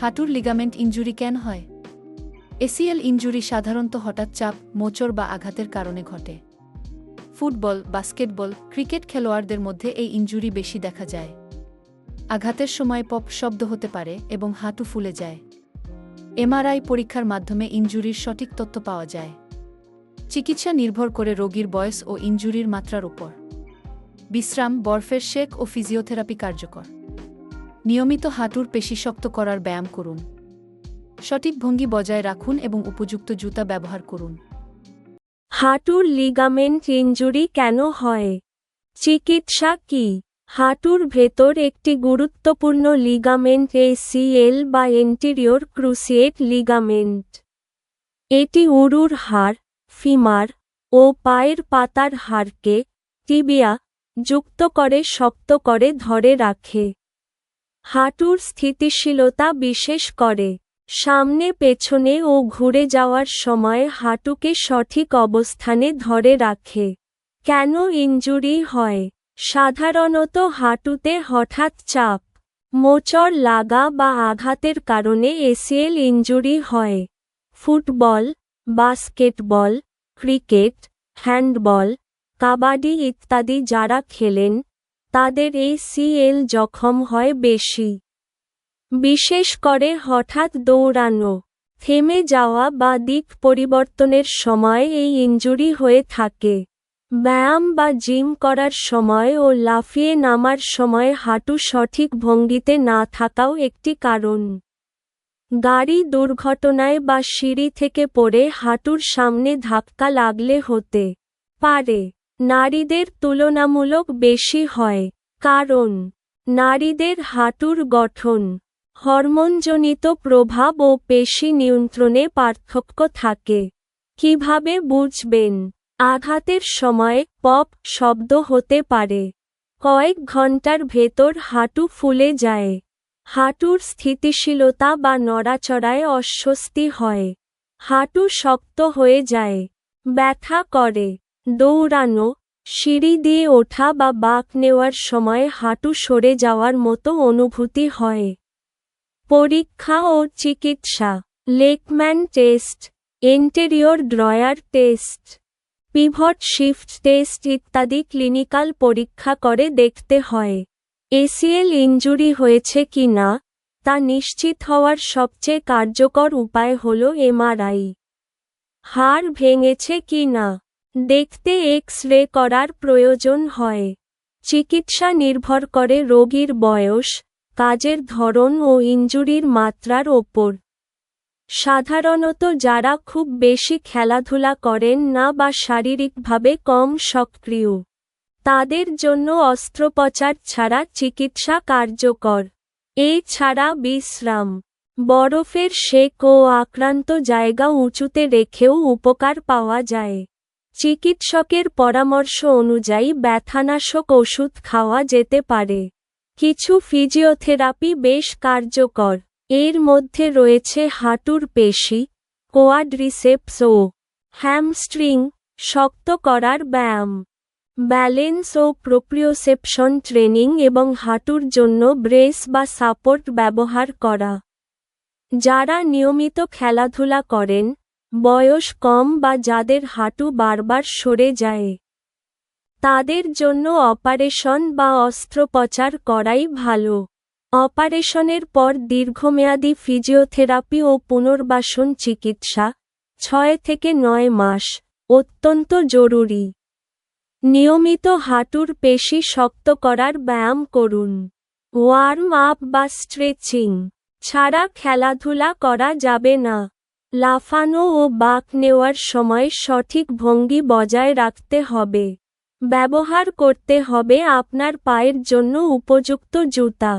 হাঁটুর ligament injury কেন হয়? এসিএল ইনজুরি সাধারণত হঠাৎ চাপ, মোচড় বা আঘাতের কারণে ঘটে। ফুটবল, বাস্কেটবল, ক্রিকেট খেলোয়াড়দের মধ্যে এই ইনজুরি বেশি দেখা যায়। আঘাতের সময় পপ শব্দ হতে পারে এবং হাঁটু ফুলে যায়। এমআরআই পরীক্ষার মাধ্যমে ইনজুরির সঠিক তথ্য পাওয়া যায়। চিকিৎসা নির্ভর করে রোগীর বয়স ও ইনজুরির মাত্রার উপর। বিশ্রাম, বরফের শেক ও ফিজিওথেরাপি কার্যকর। নিয়মিত হাঁটুর পেশি শক্ত করার ব্যায়াম করুন। সঠিক ভঙ্গি বজায় রাখুন এবং উপযুক্ত জুতা ব্যবহার করুন। হাঁটুর লিগামেন্ট ইনজুরি কেন হয়? চিকিৎসা কি? হাঁটুর ভেতর একটি গুরুত্বপূর্ণ লিগামেন্ট এসিএল বা এন্টেরিয়র ক্রুসিয়েট লিগামেন্ট। এটি উরুর হাড়, ফিমার ও পায়ের পাতার হাড়কে টিবিয়া যুক্ত করে শক্ত করে ধরে রাখে। হাঁটুর স্থিতিশীলতা বিশেষ করে সামনে পেছনে ও ঘুরে যাওয়ার সময় হাঁটুকে সঠিক অবস্থানে ধরে রাখে। কেন ইনজুরি হয়? সাধারণত হাঁটুতে হঠাৎ চাপ, মোচড় লাগা বা আঘাতের কারণে এসিএল ইনজুরি হয়। Football, basketball, cricket, handball, kabaddi ইত্যাদি যারা খেলেন, তাদের এসিএল জখম হয় বেশি। বিশেষ করে হঠাৎ দৌড়ানো, থেমে যাওয়া বা দিক পরিবর্তনের সময় এই ইনজুরি হয়ে থাকে। ব্যায়াম বা জিম করার সময় ও লাফিয়ে নামার সময় হাঁটু সঠিক ভঙ্গিতে না থাকাও একটি কারণ। গাড়ি দুর্ঘটনায় বা সিঁড়ি থেকে পড়ে হাঁটুর সামনে ধাক্কা লাগলে হতে পারে। নারীদের তুলনামূলক বেশি হয়, কারণ নারীদের হাঁটুর গঠন, হরমোনজনিত প্রভাব ও পেশি নিয়ন্ত্রণে পার্থক্য থাকে। কিভাবে বুঝবেন? আঘাতের সময় পপ শব্দ হতে পারে। কয়েক ঘন্টার ভেতর হাঁটু ফুলে যায়। হাঁটুর স্থিতিশীলতা বা নড়াচড়ায় অস্বস্তি হয়। হাঁটু শক্ত হয়ে যায়। ব্যথা করে। দৌড়ানো, সিঁড়ি দিয়ে ওঠা বা বাঁক নেওয়ার সময় হাঁটু সরে যাওয়ার মতো অনুভূতি হয়। পরীক্ষা ও চিকিৎসা: Lachman test, anterior drawer test, pivot shift test ইত্যাদি ক্লিনিক্যাল পরীক্ষা করে দেখতে হয়। এসিএল ইনজুরি হয়েছে কি না তা নিশ্চিত হওয়ার সবচেয়ে কার্যকর উপায় হল এমআরআই। হাড় ভেঙেছে কি না দেখতে এক্স-রে করার প্রয়োজন হয়। চিকিৎসা নির্ভর করে রোগীর বয়স, কাজের ধরন ও ইনজুরির মাত্রার ওপর। সাধারণত যারা খুব বেশি খেলাধুলা করেন না বা শারীরিকভাবে কম সক্রিয়, তাদের জন্য অস্ত্রোপচার ছাড়া চিকিৎসা কার্যকর। এছাড়া বিশ্রাম, বরফের শেক ও আক্রান্ত জায়গা উঁচুতে রেখেও উপকার পাওয়া যায়। চিকিৎসকের পরামর্শ অনুযায়ী ব্যথানাশক ওষুধ খাওয়া যেতে পারে। কিছু ফিজিওথেরাপি বেশ কার্যকর। এর মধ্যে রয়েছে হাঁটুর পেশি, কোয়াড্রিসেপস ও হ্যামস্ট্রিং শক্ত করার ব্যায়াম, ব্যালেন্স ও প্রোপ্রিওসেপশন ট্রেনিং এবং হাঁটুর জন্য ব্রেস বা সাপোর্ট ব্যবহার করা। যারা নিয়মিত খেলাধুলা করেন, বয়স কম বা যাদের হাঁটু বারবার সরে যায়, তাদের জন্য অপারেশন বা অস্ত্রোপচার করাই ভালো। অপারেশনের পর দীর্ঘমেয়াদী ফিজিওথেরাপি ও পুনর্বাসন চিকিৎসা 6 থেকে 9 মাস অত্যন্ত জরুরি। নিয়মিত হাঁটুর পেশি শক্ত করার ব্যায়াম করুন। ওয়ার্ম আপ বা স্ট্রেচিং ছাড়া খেলাধুলা করা যাবে না। লাফানো ও বাঁক নেওয়ার সময় সঠিক ভঙ্গি বজায় রাখতে হবে। ব্যবহার করতে হবে আপনার পায়ের জন্য উপযুক্ত জুতা।